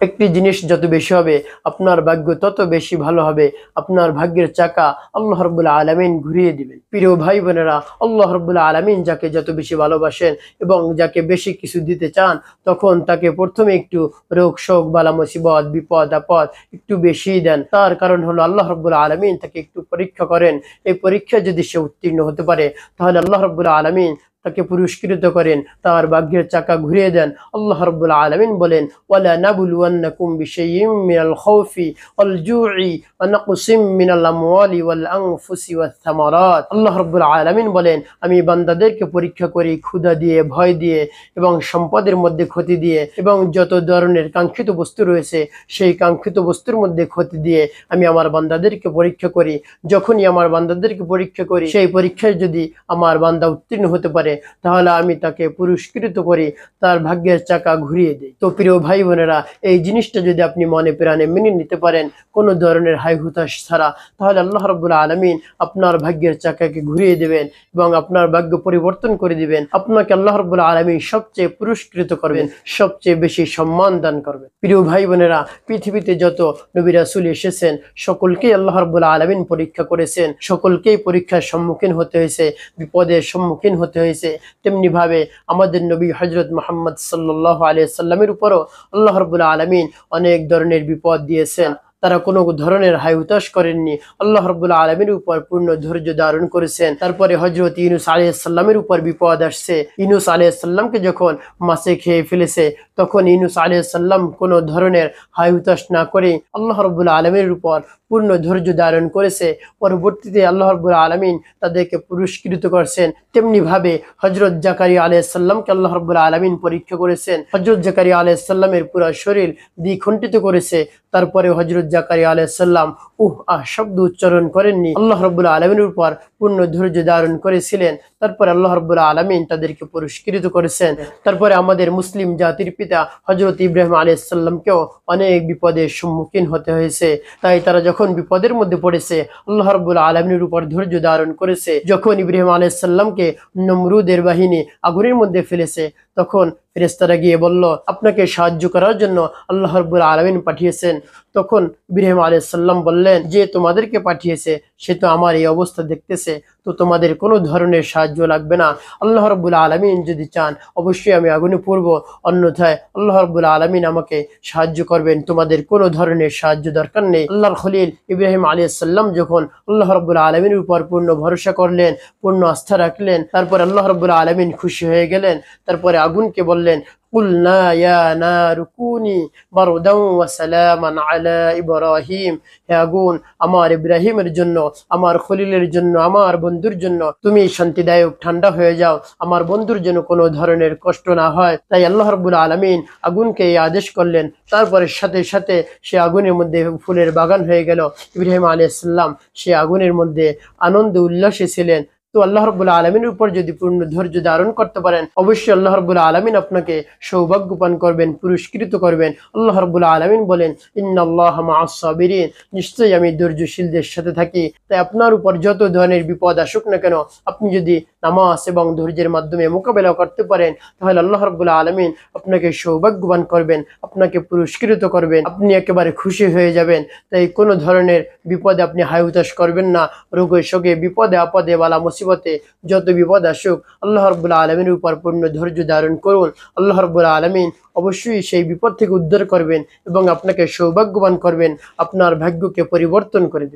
একটি জিনিস যত বেশি হবে আপনার ভাগ্য তত বেশি ভালো হবে। আপনার ভাগ্যের চাকা আল্লাহ রাব্বুল আলামিন ঘুরিয়ে দিবেন। প্রিয় ভাই বোনেরা, আল্লাহ রাব্বুল আলামিন যাকে যত বেশি ভালোবাসেন এবং যাকে বেশি কিছু দিতে চান, তখন তাকে প্রথমে একটু রোগ শোক বালা মুসিবত বিপদ আপদ একটু বেশি দেন। তার কারণ হলো আল্লাহ রাব্বুল আলামিন তাকে একটু পরীক্ষা করেন। এই পরীক্ষায় যদি সে উত্তীর্ণ হতে পারে, তাহলে আল্লাহ রাব্বুল আলামিন তাকে পুরস্কৃত করেন, তার ভাগ্যের চাকা ঘুরিয়ে দেন। আল্লাহ রাব্বুল আলামিন বলেন, ওয়ালা নাবলুওয়ান্নাকুম বিশাইইম মিনাল খাউফি ওয়াল জু'i ওয়া নাকসিম মিনাল আমওয়ালি ওয়াল আনফুসি ওয়াস সামারাত। আল্লাহ রাব্বুল আলামিন বলেন, আমি বান্দাদেরকে পরীক্ষা করি ক্ষুধা দিয়ে, ভয় দিয়ে এবং সম্পদের মধ্যে ক্ষতি দিয়ে এবং যত ধরনের কাঙ্ক্ষিত বস্তু রয়েছে সেই কাঙ্ক্ষিত বস্তুর মধ্যে ক্ষতি দিয়ে আমি আমার বান্দাদেরকে পরীক্ষা করি। যখনই আমার বান্দাদেরকে পরীক্ষা করি, সেই পরীক্ষায় যদি আমার বান্দা উত্তীর্ণ হতে পারে, তাহলে আমি তাকে পুরস্কৃত করি, তার ভাগ্যের চাকা ঘুরিয়ে দিই। তো প্রিয় ভাই বোনেরা, এই জিনিসটা যদি আপনি মনে প্রাণে মেনে নিতে পারেন কোনো ধরনের হাই হুতাশ ছাড়া, তাহলে আল্লাহ রাব্বুল আলামিন আপনার ভাগ্যের চাকাকে ঘুরিয়ে দেবেন এবং আপনার ভাগ্য পরিবর্তন করে দিবেন। আপনাকে আল্লাহ রাব্বুল আলামিন সবচেয়ে পুরস্কৃত করবেন, সবচেয়ে বেশি সম্মান দান করবেন। প্রিয় ভাই বোনেরা, পৃথিবীতে যত নবী রাসূল এসেছেন সকলকেই আল্লাহ রাব্বুল আলামিন পরীক্ষা করেছেন, সকলকেই পরীক্ষার সম্মুখীন হতে হয়েছে, বিপদের সম্মুখীন হতে হয়েছে। তেমনি ভাবে আমাদের নবী হযরত মুহাম্মদ সাল্লাল্লাহু আলাইহি সাল্লামের উপরও আল্লাহ রাব্বুল আলামিন অনেক ধরনের বিপদ দিয়েছেন। তারা কোনো ধরনের হাই হুতাশ করেননি, আল্লাহ রাব্বুল আলামিনের উপর পূর্ণ ধৈর্য ধারণ করেছেন। তারপরে হযরত ইউনূস আলাইহিস সালামের উপর বিপদ আসছে। ইউনূস আলাইহিস সালামকে যখন মাছে খেয়ে ফেলেছে, তখন ইউনূস আলাইহিস সালাম কোনো ধরনের হাই হুতাশ না করে আল্লাহ রাব্বুল আলামিনের উপর পূর্ণ ধৈর্য ধারণ করেছে। পরবর্তীতে আল্লাহ রাব্বুল আলামিন তাদেরকে পুরস্কৃত করেছেন। তেমনি ভাবে হযরত জাকারিয়া আলাইহিস সালামকে আল্লাহ রাব্বুল আলামিন পরীক্ষা করেছেন। হযরত জাকারিয়া আলাইহিস সালামের পুরো শরীর দ্বিখণ্ডিত করেছে, তারপরে হযরত জাকারিয়া আলাইহিস সালাম শব্দ উচ্চারণ করেননি, আল্লাহ রাব্বুল আলামিনের উপর পূর্ণ ধৈর্য ধারণ করেছিলেন। তারপরে আল্লাহ রাব্বুল আলামিন তাদেরকে পুরস্কৃত করেছেন। তারপরে আমাদের মুসলিম জাতির পিতা হযরত ইব্রাহিম আলাইহিস সালামকেও অনেক বিপদের সম্মুখীন হতে হয়েছে। তাই তারা যখন বিপদের মধ্যে পড়েছে, আল্লাহ রাব্বুল আলামিনের উপর ধৈর্য ধারণ করেছে। যখন ইব্রাহিম আলাইহিস সালামকে নমরুদের বাহিনী আগুনের মধ্যে ফেলেছে, তখন ফেরেশতারা গিয়ে বলল, আপনাকে সাহায্য করার জন্য আল্লাহ রাব্বুল আলামিন পাঠিয়েছেন। তখন ইব্রাহিম আলাইহিস সালাম বললেন, যে তোমাদেরকে পাঠিয়েছে সে তো আমার এই অবস্থা দেখতেছে, তো তোমাদের কোনো ধরনের সাহায্য লাগবে না। আল্লাহ রাব্বুল আলামিন যদি চান অবশ্যই আমি আগুনে পড়ব, অন্যথায় আল্লাহ রাব্বুল আলামিন আমাকে সাহায্য করবেন, তোমাদের কোনো ধরনের সাহায্য দরকার নেই। আল্লাহর খলিল ইব্রাহিম আলাইহিস সালাম যখন আল্লাহ রাব্বুল আলামিনের উপর পূর্ণ ভরসা করলেন, পূর্ণ আস্থা রাখলেন, তারপর আল্লাহ রাব্বুল আলামিন খুশি হয়ে গেলেন। তারপরে আগুনকে বললেন, কুলনা ইয়া নারু কুনি বারদান ওয়া সালামান আলা ইব্রাহিম, হে আগুন আমার ইব্রাহিমের জন্য, আমার খলিলের জন্য, আমার বন্ধুর জন্য তুমি শান্তিদায়ক ঠান্ডা হয়ে যাও, আমার বন্ধুর জন্য কোনো ধরনের কষ্ট না হয়। তাই আল্লাহ রাব্বুল আলামিন আগুনকে এই আদেশ করলেন। তারপরে সাথে সাথে সে আগুনের মধ্যে ফুলের বাগান হয়ে গেল। ইব্রাহিম আলাইহিস সালাম সে আগুনের মধ্যে আনন্দ উল্লাসে ছিলেন। তো আল্লাহ রাব্বুল আলামিনের উপর যদি পূর্ণ ধৈর্য ধারণ করতে পারেন, অবশ্যই আল্লাহ রাব্বুল আলামিন আপনাকে সৌভাগ্যবান করবেন, পুরস্কৃত করবেন। আল্লাহ রাব্বুল আলামিন বলেন, ইন্নাল্লাহা মা'আস সাবিরিন, নিশ্চয়ই আমি ধৈর্যশীলদের সাথে থাকি। তাই আপনার উপর যত ধরনের বিপদ আসুক না কেন, আপনি যদি নামাজ এবং ধৈর্যের মাধ্যমে মোকাবেলা করতে পারেন, তাহলে আল্লাহ রাব্বুল আলামিন আপনাকে সৌভাগ্যবান করবেন, আপনাকে পুরস্কৃত করবেন, আপনি একেবারে খুশি হয়ে যাবেন। তাই কোনো ধরনের বিপদে আপনি হাই হুতাশ করবেন না। রোগে শোকে বিপদে আপদে বালা মুসিবতে যত বিপদ আসুক, আল্লাহ রাব্বুল আলামিনের উপর পূর্ণ ধৈর্য ধারণ করুন। আল্লাহ রাব্বুল আলামিন অবশ্যই সেই বিপদ থেকে উদ্ধার করবেন এবং আপনাকে সৌভাগ্যবান করবেন, আপনার ভাগ্যকে পরিবর্তন করে দেবেন।